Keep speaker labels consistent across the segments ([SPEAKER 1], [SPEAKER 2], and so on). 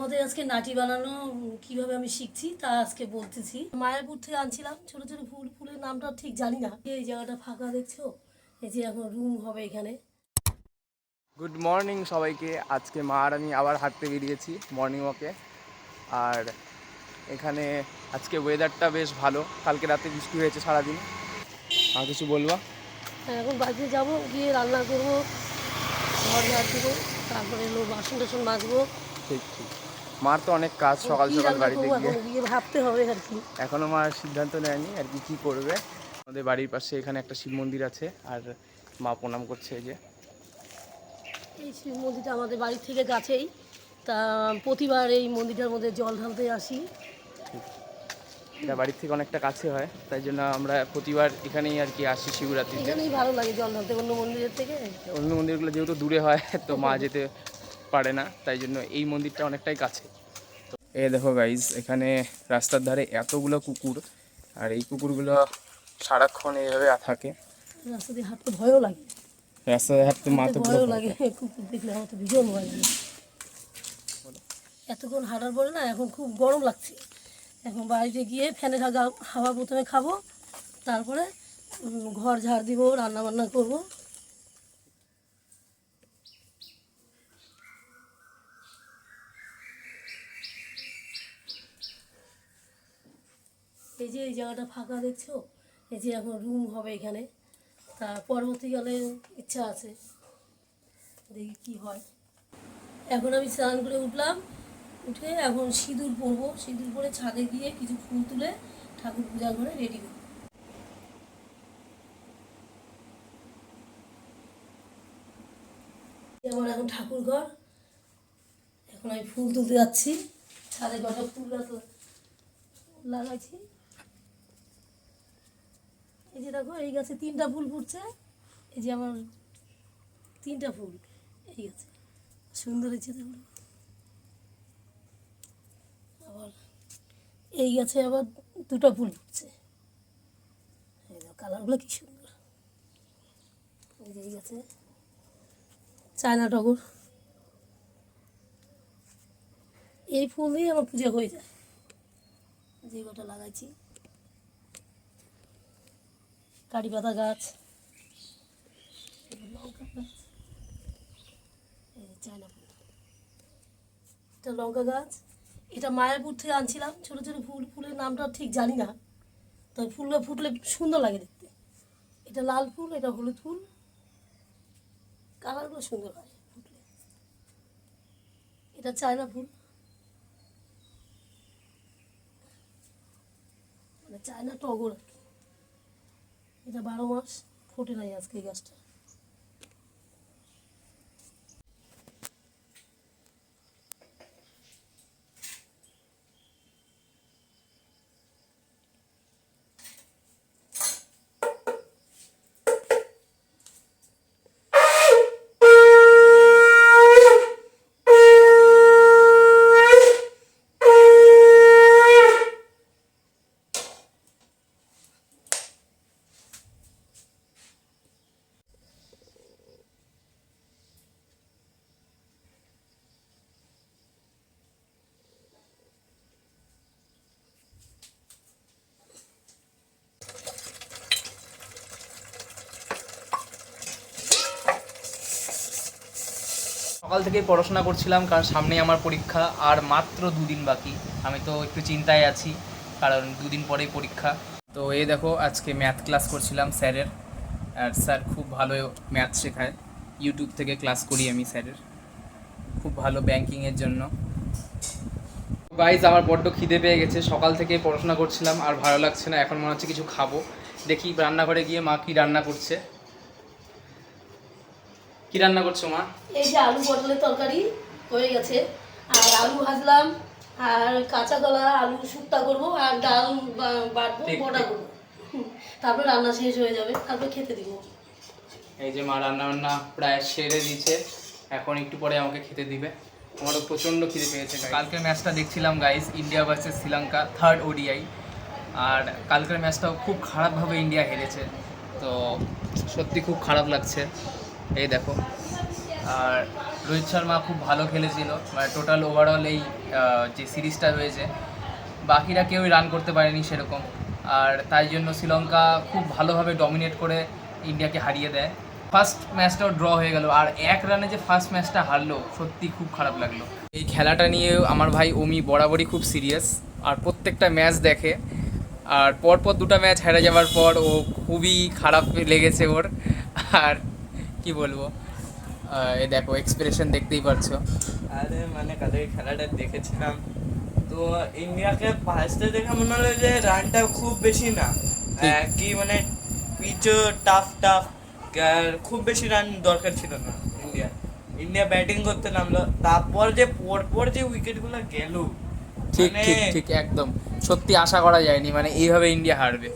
[SPEAKER 1] তোমাদের আজকে নাটি বানানো কিভাবে আমি শিখছি তা আজকে বলতেছি। মায়াপুর থেকে আনছিলাম ছোট ছোট ফুল, ফুলের নামটা ঠিক জানি না। এই জায়গাটা ফাঁকা দেখছো, এই যে এখন রুম হবে এখানে।
[SPEAKER 2] গুড মর্নিং সবাইকে। আজকে মা আর আমি আবার হাঁটতে বেরিয়েছি মর্নিং ওয়াকে। আর এখানে আজকে ওয়েদারটা বেশ ভালো, কালকে রাতে বৃষ্টি হয়েছে সারাদিন। আর কিছু বলবা?
[SPEAKER 1] এখন বাড়িতে যাবো, গিয়ে রান্না করবো, ঘর ঝাড় দেবো, তারপরে এলো বাসন টাসন মাজবো।
[SPEAKER 2] ঠিক ঠিক, মার তো অনেক কাজ সকাল সকাল বাড়িতে
[SPEAKER 1] গিয়ে ভাবতে হবে আর কি।
[SPEAKER 2] এখনও মার সিদ্ধান্ত নেয়নি আর কি কী করবে। আমাদের বাড়ির পাশে এখানে একটা শিব মন্দির আছে আর মা প্রণাম করছে। এই যে
[SPEAKER 1] এই শিব মন্দিরটা আমাদের বাড়ি থেকে কাছেই, তা প্রতিবার এই মন্দিরটার মধ্যে জল ঢালতে আসি।
[SPEAKER 2] এটা বাড়ির থেকে অনেকটা কাছে হয়, তাই জন্য আমরা প্রতিবার এখানেই আর কি আসি শিবরাত্রিতে।
[SPEAKER 1] এখানেই ভালো লাগে জল ঢালতে অন্য মন্দিরের থেকে।
[SPEAKER 2] অন্য মন্দিরগুলো যেহেতু দূরে হয় তো মা যেতে পারে না, তাই জন্য এই মন্দিরটা অনেকটাই কাছে। তো এই দেখো গাইজ, এখানে রাস্তার ধারে এতগুলো কুকুর, আর এই কুকুরগুলো সারাক্ষণ এইভাবে থাকে।
[SPEAKER 1] রাস্তা দিয়ে হাঁটতে ভয়ও লাগে,
[SPEAKER 2] রাস্তায় হাঁটতে মা তো
[SPEAKER 1] ভয়ও লাগে, কুকুর দেখলে আমার তো ভীষণ ভয় লাগে। এতক্ষণ হাঁটার পরে না এখন খুব গরম লাগছে। এখন বাড়িতে গিয়ে ফ্যানের হাওয়া প্রথমে খাবো, তারপরে ঘর ঝাড় দিব, রান্না বান্না করবো। এই যে এই জায়গাটা ফাঁকা দেখছো, এই যে এখন রুম হবে এখানে। তা পরবর্তীকালে ইচ্ছা আছে, দেখি কি হয়। এখন আমি স্নান করে উঠলাম, উঠে এখন সিঁদুর পরবো, সিঁদুর পরে ছাদে গিয়ে কিছু ফুল তুলে ঠাকুর পূজা করে রেডি করবো। আমার এখন ঠাকুর ঘর, এখন আমি ফুল তুলতে যাচ্ছি। ছাদে কটা ফুল লাগাইছি, এই যে দেখো এই গাছে 3টা ফুল ফুটছে। এই যে আমার 3টা ফুল এই গাছে, সুন্দর হয়েছে দেখুন। আবার এই গাছে আবার 2টা ফুল ফুটছে, এই দেখো কালারগুলো কি সুন্দর। এই যে এই গাছে চায়না টগর, এই ফুল দিয়ে আমার পূজা হয়ে যায়। যে কটা লাগাইছি, কারি পাতা গাছ, লঙ্কা গাছ, চায়না ফুল, এটা লঙ্কা গাছ। এটা মায়াপুর থেকে আনছিলাম ছোটো ছোটো ফুল, ফুলের নামটা ঠিক জানি না, তবে ফুলগুলো ফুটলে সুন্দর লাগে দেখতে। এটা লাল ফুল, এটা হলুদ ফুল, কালারগুলো সুন্দর হয় ফুটলে। এটা চায়না ফুল, মানে চায়না টগর আর কি। এটা 12 মাস ফোটে নাই আজকে এই গাছটা।
[SPEAKER 3] সকাল থেকেই পড়াশোনা করছিলাম, কারণ সামনেই আমার পরীক্ষা আর মাত্র 2 দিন বাকি। আমি তো একটু চিন্তায় আছি, কারণ 2 দিন পরেই পরীক্ষা। তো এই দেখো আজকে ম্যাথ ক্লাস করছিলাম স্যারের, আর স্যার খুব ভালো ম্যাথ শেখায়। ইউটিউব থেকে ক্লাস করি আমি স্যারের, খুব ভালো ব্যাংকিংয়ের জন্য। গাইজ আমার বড্ড খিদে পেয়ে গেছে, সকাল থেকে পড়াশোনা করছিলাম আর ভালো লাগছে না, এখন মনে হচ্ছে কিছু খাবো। দেখি রান্নাঘরে গিয়ে মা কী রান্না করছে। কি রান্না করছো মা?
[SPEAKER 1] এই যে আলু পটলের তরকারি হয়ে গেছে, আর আলু ভাজলাম, আর কাঁচা কলা আলু শুক্তা করবো, আর ডাল বাটবো, বড়া করবো। তারপর রান্না শেষ হয়ে যাবে, তারপর খেতে দিব।
[SPEAKER 3] এই যে মা রান্না বান্না প্রায় সেরে দিয়েছে, এখন একটু পরে আমাকে খেতে দিবে। আমারও প্রচণ্ড খিদে পেয়েছে। কালকের ম্যাচটা দেখছিলাম guys, India versus Sri Lanka, 3rd ODI। আর কালকের ম্যাচটাও খুব খারাপভাবে ইন্ডিয়া হেরেছে, তো সত্যি খুব খারাপ লাগছে। এই দেখো, আর রোহিত শর্মা খুব ভালো খেলেছিল, মানে টোটাল ওভারঅল এই যে সিরিজটা হয়েছে বাকিরা কেউই রান করতে পারেনি সেরকম, আর তাই জন্য শ্রীলঙ্কা খুব ভালোভাবে ডমিনেট করে ইন্ডিয়াকে হারিয়ে দেয়। ফার্স্ট ম্যাচটাও ড্র হয়ে গেল, আর 1 রানে যে ফার্স্ট ম্যাচটা হারলো সত্যি খুব খারাপ লাগলো। এই খেলাটা নিয়ে আমার ভাই অমি বরাবরই খুব সিরিয়াস, আর প্রত্যেকটা ম্যাচ দেখে, আর পরপর 2টা ম্যাচ হেরে যাওয়ার পর ও খুবই খারাপ লেগেছে ওর। আর কি বলবো, এ দেখো এক্সপ্রেশন দেখতেই পারছো।
[SPEAKER 4] আরে মানে কালকে খেলাটা দেখেছিলাম তো ইন্ডিয়াকে ফার্স্টে দেখে মনে হলো যে রানটা খুব বেশি না, কি মানে পিচও টাফ আর খুব বেশি রান দরকার ছিল না ইন্ডিয়া ব্যাটিং করতে নামলো, তারপর যে পরপর যে উইকেটগুলো গেল,
[SPEAKER 3] ঠিক
[SPEAKER 4] মানে
[SPEAKER 3] ঠিক ঠিক একদম সত্যি আশা করা যায়নি মানে এইভাবে ইন্ডিয়া হারবে।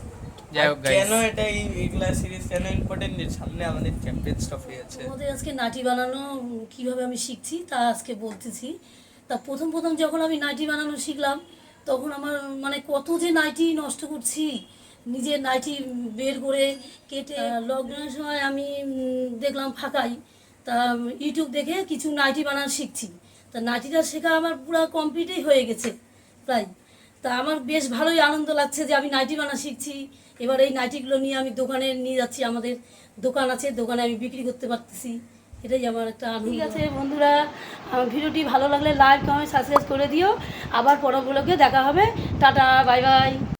[SPEAKER 3] যাই হোক
[SPEAKER 4] কেন
[SPEAKER 3] গাইস,
[SPEAKER 4] এটা এইগুলা সিরিজ কেন ইম্পর্টেন্ট, সামনে আমাদের চ্যাম্পিয়ন্স ট্রফি আছে।
[SPEAKER 1] আমাদের আজকে নাটি বানানো কিভাবে আমি শিখছি তা আজকে বলতেছি। তা প্রথম প্রথম যখন আমি নাইটি বানানো শিখলাম তখন আমার মানে কত যে নাইটি নষ্ট করছি, নিজের নাইটি বের করে কেটে। লকডাউনের সময় আমি দেখলাম ফাঁকাই, তা ইউটিউব দেখে কিছু নাইটি বানানো শিখছি। তা নাইটিটা শেখা আমার পুরো কমপ্লিটই হয়ে গেছে প্রায়। তা আমার বেশ ভালোই আনন্দ লাগছে যে আমি নাইটি বানানো শিখছি। এবার এই নাইটিগুলো নিয়ে আমি দোকানে নিয়ে যাচ্ছি, আমাদের দোকান আছে, দোকানে আমি বিক্রি করতে পারতেছি, এটাই আমার একটা আনন্দ। ঠিক আছে বন্ধুরা, আমার ভিডিওটি ভালো লাগলে লাইক কমেন্ট সাবস্ক্রাইব করে দিও। আবার পরবর্তীতে দেখা হবে। Tata, bye bye.